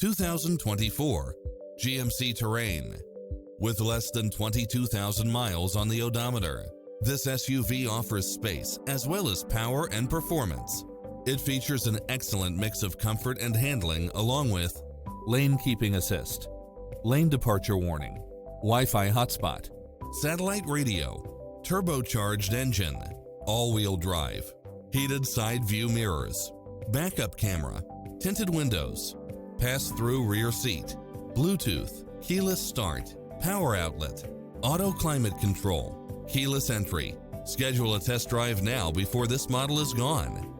2024 GMC Terrain. With less than 22,000 miles on the odometer, this SUV offers space as well as power and performance. It features an excellent mix of comfort and handling along with lane keeping assist, lane departure warning, Wi-Fi hotspot, satellite radio, turbocharged engine, all-wheel drive, heated side view mirrors, backup camera, tinted windows, pass-through rear seat, Bluetooth, keyless start, power outlet, auto climate control, keyless entry. Schedule a test drive now before this model is gone.